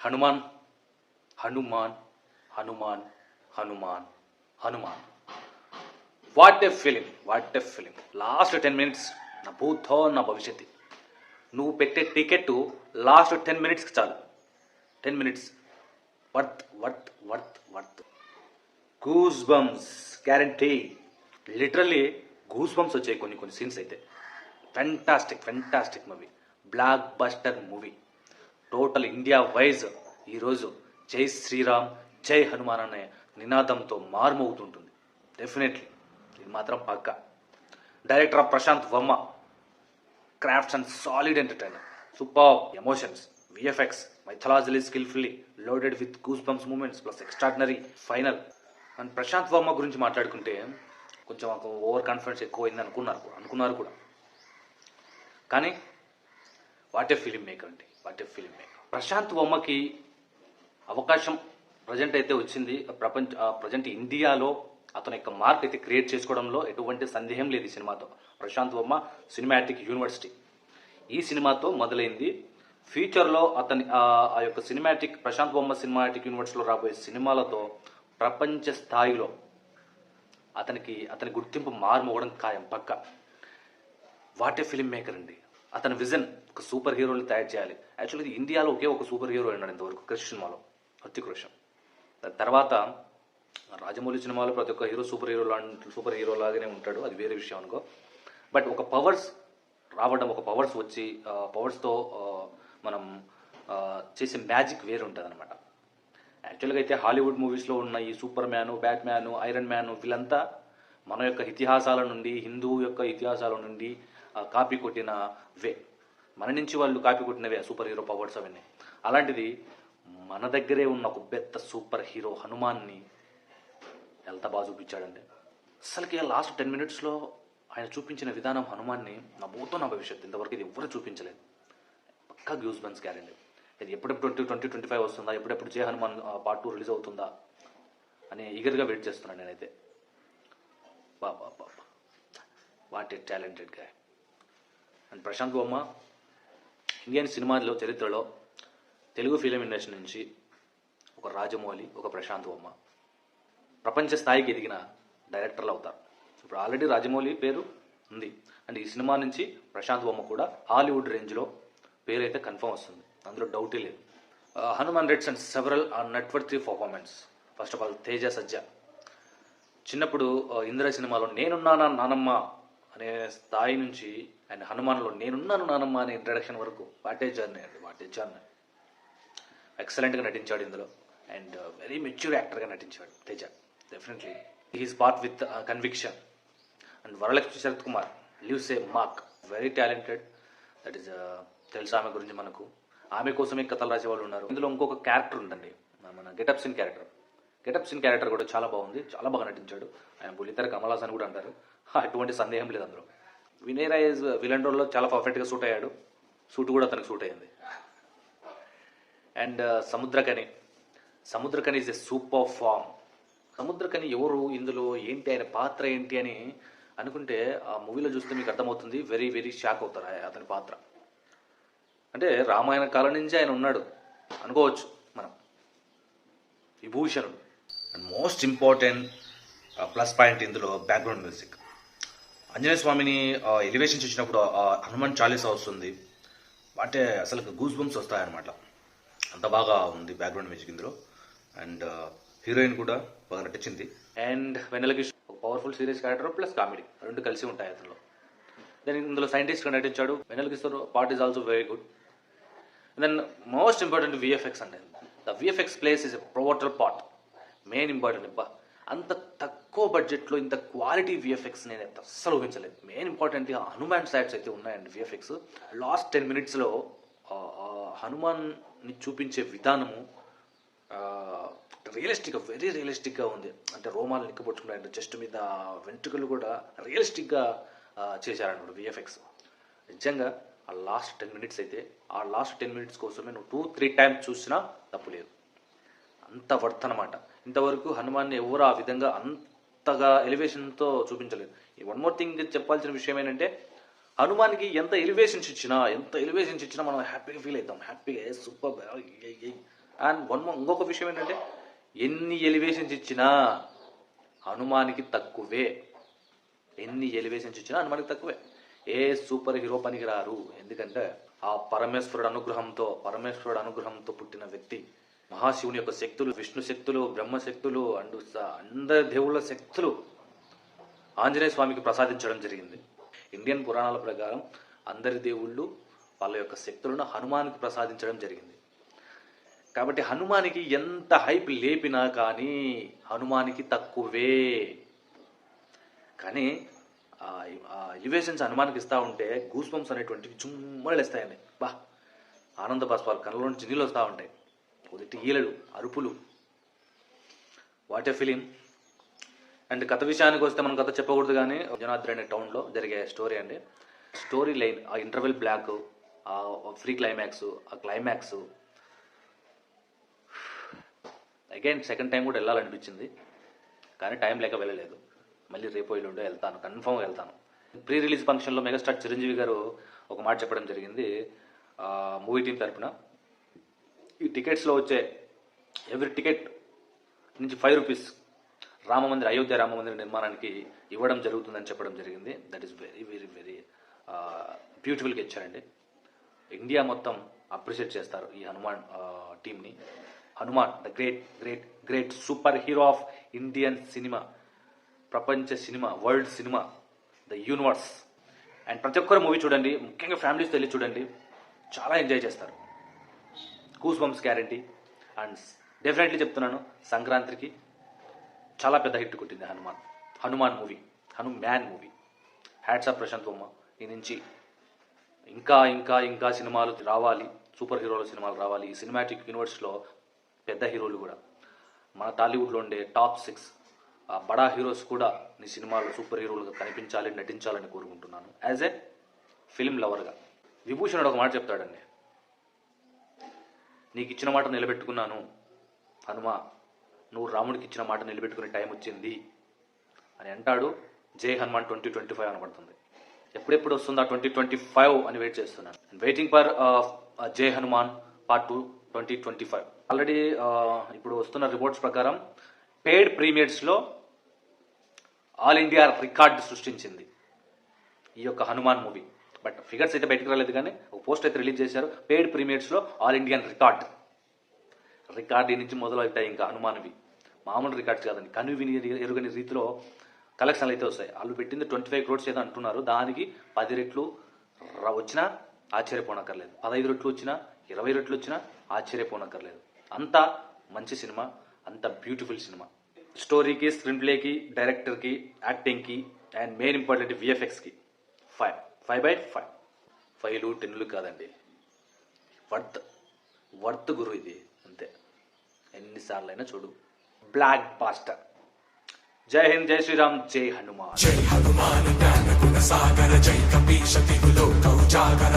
Hanuman Hanuman Hanuman Hanuman Hanuman what a film. Last 10 minutes నా భూతో నా భవిష్యత్తు. నువ్వు పెట్టే టికెట్ లాస్ట్ 10 minutesకి చాలు. 10 minutes worth. Goose bumps guarantee. Literally goose bumps వచ్చాయి కొన్ని సీన్స్ అయితే. Fantastic movie, block buster movie. Total India wise ఈరోజు జై శ్రీరామ్ జై హనుమాన్ అనే నినాదంతో మారుమోగుతుంటుంది. డెఫినెట్లీ ఇది మాత్రం పక్కా. Director of Prasanth Varma. Crafts and solid entertainer. Super emotions, VFX, mythologically skillfully loaded with goosebumps moments plus extraordinary final. And Prasanth Varma గురించి మాట్లాడుకుంటే కొంచెం ఓవర్ కాన్ఫిడెన్స్ ఎక్కువైంది అనుకున్నారు కూడా. కానీ వాట్ ఏ ఫిలిం మేకర్ అండి, ప్రశాంత్ వర్మకి అవకాశం ప్రజెంట్ అయితే వచ్చింది. ప్రజెంట్ ఇండియాలో అతని యొక్క మార్క్ అయితే క్రియేట్ చేసుకోవడంలో ఎటువంటి సందేహం లేదు. ఈ సినిమాతో ప్రశాంత్ వర్మ సినిమాటిక్ యూనివర్సిటీ ఈ సినిమాతో మొదలైంది. ఫ్యూచర్లో అతని ఆ యొక్క ప్రశాంత్ వర్మ సినిమాటిక్ యూనివర్సిటీలో రాబోయే సినిమాలతో ప్రపంచ స్థాయిలో అతని గుర్తింపు మారుమోవడం ఖాయం, పక్క. వాట్ ఏ ఫిలిం మేకర్ అండి. అతని విజన్ ఒక సూపర్ హీరోని తయారు చేయాలి. యాక్చువల్లీ ఇండియాలో ఒకే ఒక సూపర్ హీరో ఉన్నాడు ఇంతవరకు, క్రిష్ సినిమాలో, హృతిక్ రోషన్. తర్వాత రాజమౌళి సినిమాలో ప్రతి ఒక్క హీరో సూపర్ హీరో లాగానే ఉంటాడు, అది వేరే విషయం అనుకో. బట్ ఒక పవర్స్ రావడం, ఒక పవర్స్ వచ్చి పవర్స్తో మనం చేసే మ్యాజిక్ వేరు ఉంటుంది అనమాట. యాక్చువల్గా అయితే హాలీవుడ్ మూవీస్లో ఉన్న ఈ super man, bat man, iron man వీళ్ళంతా మన యొక్క ఇతిహాసాల నుండి, హిందూ యొక్క ఇతిహాసాల నుండి కాపీ కొట్టిన వే. మన నుంచి వాళ్ళు కాపీ కొట్టినవే సూపర్ హీరో పవర్స్ అవన్నీ. అలాంటిది మన దగ్గరే ఉన్న ఒక పెద్ద సూపర్ హీరో హనుమాన్ని ఎంత బాగా చూపించాడంటే, అసలుకి లాస్ట్ 10 minutesలో ఆయన చూపించిన విధానం హనుమాన్ని నా భూతో నా భవిష్యత్తు ఇంతవరకు ఇది ఎవరు చూపించలేదు. పక్కా గూస్ బంప్స్ గ్యారెంటీ. ఇది ఎప్పుడెప్పుడు 2025 వస్తుందా, ఎప్పుడెప్పుడు జై హనుమాన్ పార్ట్ 2 రిలీజ్ అవుతుందా అని ఈగర్గా వెయిట్ చేస్తున్నాను నేనైతే. బాబా what a talented guy. And Prasanth Varma Indian సినిమాలో చరిత్రలో తెలుగు ఫిలిం ఇండస్ట్రీ నుంచి ఒక రాజమౌళి, ఒక ప్రశాంత్ వర్మ ప్రపంచ స్థాయికి ఎదిగిన డైరెక్టర్లు అవుతారు. ఇప్పుడు ఆల్రెడీ రాజమౌళి పేరు ఉంది, అండ్ ఈ సినిమా నుంచి ప్రశాంత్ వర్మ కూడా హాలీవుడ్ రేంజ్లో పేరు అయితే కన్ఫర్మ్ వస్తుంది, అందులో డౌటే లేదు. Hanuman reds and several noteworthy performance. First of all Teja Sajja. చిన్నప్పుడు ఇందిరా సినిమాలో నేనున్నానా నానమ్మ అనే స్థాయి నుంచి అండ్ హనుమాన్లో నేనున్నాను నానమ్మ అనే ఇంట్రడక్షన్ వరకు వాట్ ఏ జర్నీ. ఎక్సలెంట్గా నటించాడు ఇందులో, అండ్ వెరీ మెచ్యూర్ యాక్టర్గా నటించాడు Teja. Definitely his part with conviction. And Varalakshmi Sarath Kumar leaves a mark, very talented. That is తెలుసు ఆమె గురించి మనకు. ఆమె కోసమే కథలు రాసేవాళ్ళు ఉన్నారు. ఇందులో ఇంకొక క్యారెక్టర్ ఉందండి, మన గెటప్ సీన్ క్యారెక్టర్ కూడా చాలా బాగుంది, చాలా బాగా నటించాడు. ఆయన బుల్లితెర కమల్ హాసన్ కూడా అంటారు, అటువంటి సందేహం లేదు అందులో. వినయ్ రాయ్ విలన్ రోల్లో చాలా పర్ఫెక్ట్గా సూట్ అయ్యాడు, సూట్ కూడా అతనికి సూట్ అయ్యింది. And Samuthirakani is a super form. Samuthirakani ఎవరు, ఇందులో ఏంటి, ఆయన పాత్ర ఏంటి అని అనుకుంటే ఆ మూవీలో చూస్తే మీకు అర్థమవుతుంది. వెరీ వెరీ షాక్ అవుతారు అతని పాత్ర. అంటే రామాయణ కాలం నుంచి ఆయన ఉన్నాడు అనుకోవచ్చు మనం, విభూషణుడు. And most important plus point ఇందులో బ్యాక్గ్రౌండ్ మ్యూజిక్. ఆంజనేయ స్వామిని ఎలివేషన్స్ ఇచ్చినప్పుడు హనుమాన్ చాలీసా వస్తుంది, వాటే అసలు గూస్ బంప్స్ వస్తాయన్నమాట. అంత బాగా ఉంది బ్యాక్గ్రౌండ్ మ్యూజిక్ ఇందులో. అండ్ హీరోయిన్ కూడా బాగా నటించింది. అండ్ వెన్నెల కిషోర్ ఒక powerful serious character plus comedy రెండు కలిసి ఉంటాయి అతనిలో. దెన్ ఇందులో సైంటిస్ట్గా నటించాడు. Vennela Kishore part is also very good. Then most important VFX అండి. The VFX plays is a pivotal part, main important. అంత తక్కువ బడ్జెట్లో ఇంత క్వాలిటీ విఎఫ్ఎక్స్ నేను అస్సలు ఊహించలేదు. మెయిన్ ఇంపార్టెంట్గా హనుమాన్ సైడ్స్ అయితే ఉన్నాయండి విఎఫ్ఎక్స్. లాస్ట్ 10 minutesలో హనుమాన్ని చూపించే విధానము వెరీ రియలిస్టిక్గా ఉంది. అంటే రోమాలు నిక్కబొట్టుకున్నాయంటే చెస్ట్ మీద వెంట్రుకలు కూడా రియలిస్టిక్గా చేశారన్నమాట విఎఫ్ఎక్స్. నిజంగా ఆ లాస్ట్ 10 minutes అయితే ఆ లాస్ట్ 10 minutes కోసమే నువ్వు 2-3 times చూసినా తప్పు లేదు, అంత వర్త్ అనమాట. ఇంతవరకు హనుమాన్ని ఎవరు ఆ విధంగా అంతగా ఎలివేషన్తో చూపించలేదు. వన్ మోర్ థింగ్ చెప్పాల్సిన విషయం ఏంటంటే, హనుమాన్కి ఎంత ఎలివేషన్స్ ఇచ్చినా మనం హ్యాపీగా ఫీల్ అవుతాం. హ్యాపీగా సూపర్ అండ్ ఇంకొక విషయం ఏంటంటే ఎన్ని ఎలివేషన్స్ ఇచ్చినా హనుమానికి తక్కువే. ఎన్ని ఎలివేషన్స్ ఇచ్చినా హనుమానికి తక్కువే. ఏ సూపర్ హీరో పనికి రారు. ఎందుకంటే ఆ పరమేశ్వరుడు అనుగ్రహంతో పుట్టిన వ్యక్తి. మహాశివుని యొక్క శక్తులు, విష్ణు శక్తులు, బ్రహ్మశక్తులు అండ్ అందరి దేవుళ్ళ శక్తులు ఆంజనేయ స్వామికి ప్రసాదించడం జరిగింది. ఇండియన్ పురాణాల ప్రకారం అందరి దేవుళ్ళు వాళ్ళ యొక్క శక్తులను హనుమానికి ప్రసాదించడం జరిగింది. కాబట్టి హనుమానికి ఎంత హైప్ లేపినా కానీ హనుమానికి తక్కువే. కానీ ఆ ఎలివేషన్స్ హనుమానికి ఇస్తూ ఉంటే గూస్ బంప్స్ అనేటువంటివి చుమ్మలు వేస్తాయండి. బా, ఆనంద బాష్పాలు కళ్ళ నుంచి నీళ్ళు వస్తూ ఉంటాయి. ఒకటి ఈలలు, అరుపులు. What a film. అండ్ కథ విషయానికి వస్తే మనం కథ చెప్పకూడదు, కానీ జనాద్రి అనే టౌన్లో జరిగే స్టోరీ అండి. స్టోరీ లైన్, ఆ ఇంటర్వెల్ బ్లాక్, ఆ ఫ్రీ క్లైమాక్స్, ఆ క్లైమాక్స్ అగైన్ సెకండ్ టైం కూడా వెళ్ళాలనిపించింది, కానీ టైం లేక వెళ్ళలేదు. మళ్ళీ రేపు ఎల్లుండో వెళ్తాను, కన్ఫర్మ్గా వెళ్తాను. ప్రీ రిలీజ్ ఫంక్షన్లో మెగాస్టార్ చిరంజీవి గారు ఒక మాట చెప్పడం జరిగింది మూవీ టీం తరఫున. ఈ టికెట్స్లో వచ్చే ఎవ్రీ టికెట్ నుంచి 5 రూపీస్ అయోధ్య రామ మందిర నిర్మాణానికి ఇవ్వడం జరుగుతుందని చెప్పడం జరిగింది. That is very very very బ్యూటిఫుల్గా ఇచ్చారండి. ఇండియా మొత్తం అప్రిషియేట్ చేస్తారు ఈ హనుమాన్ టీమ్ని. Hanuman the great great great superhero of Indian cinema, ప్రపంచ cinema, world cinema, the universe. And ప్రతి ఒక్కరు మూవీ చూడండి, ముఖ్యంగా ఫ్యామిలీస్ వెళ్ళి చూడండి, చాలా ఎంజాయ్ చేస్తారు. Goose bumps guarantee. And definitely చెప్తున్నాను, సంక్రాంతికి చాలా పెద్ద హిట్ కొట్టింది Hanuman movie. Hats off Prashanth బొమ్మ. ఈ నుంచి ఇంకా ఇంకా ఇంకా సినిమాలు రావాలి, సూపర్ హీరోల సినిమాలు రావాలి. ఈ సినిమాటిక్ యూనివర్స్లో పెద్ద హీరోలు కూడా, మన టాలీవుడ్లో ఉండే టాప్ 6 బడా హీరోస్ కూడా నీ సినిమాలో సూపర్ హీరోలుగా కనిపించాలి, నటించాలని కోరుకుంటున్నాను యాజ్ ఏ ఫిల్మ్ లవర్గా. విభూషణుడు ఒక మాట చెప్తాడండి, నీకు ఇచ్చిన మాట నిలబెట్టుకున్నాను హనుమ, నువ్వు రాముడికి ఇచ్చిన మాట నిలబెట్టుకునే టైం వచ్చింది అని అంటాడు. జై హనుమాన్ 2025 అనబడుతుంది. ఎప్పుడెప్పుడు వస్తుందా 2025 అని వెయిట్ చేస్తున్నాను. వెయిటింగ్ ఫర్ జై హనుమాన్ పార్ట్ 2 2025. ఆల్రెడీ ఇప్పుడు వస్తున్న రిపోర్ట్స్ ప్రకారం పెయిడ్ ప్రీమియర్స్లో ఆల్ ఇండియా రికార్డు సృష్టించింది ఈ యొక్క హనుమాన్ మూవీ. బట్ ఫిగర్స్ అయితే బయటకు రాలేదు, కానీ ఒక పోస్ట్ అయితే రిలీజ్ చేశారు. పెయిడ్ ప్రీమియర్స్లో ఆల్ ఇండియన్ రికార్డ్ నుంచి మొదలవుతాయి ఇంకా హనుమాన్వి. మామూలు రికార్డ్స్ కాదండి, కనువిని ఎరుగని రీతిలో కలెక్షన్లు అయితే వస్తాయి. వాళ్ళు పెట్టింది 25 crores ఏదో అంటున్నారు. దానికి 10 రెట్లు వచ్చినా ఆశ్చర్యపోనక్కర్లేదు, 15 రెట్లు వచ్చినా, 20 రెట్లు వచ్చినా ఆశ్చర్యపోనక్కర్లేదు. అంత మంచి సినిమా, అంత బ్యూటిఫుల్ సినిమా. స్టోరీకి, స్క్రీన్ ప్లేకి, డైరెక్టర్కి, యాక్టింగ్కి అండ్ మెయిన్ ఇంపార్టెంట్ VFXకి 5/5. 5లు 10లు కాదండి, వర్త్ గురు ఇది, అంతే. ఎన్నిసార్లు అయినా చూడు, బ్లాక్ బాస్టర్. జై హింద్, జై శ్రీరామ్, జై హనుమాన్. జై హనుమాన్ జ్ఞాన గుణ సాగర, జై కపీశ తిగులో కౌజాగర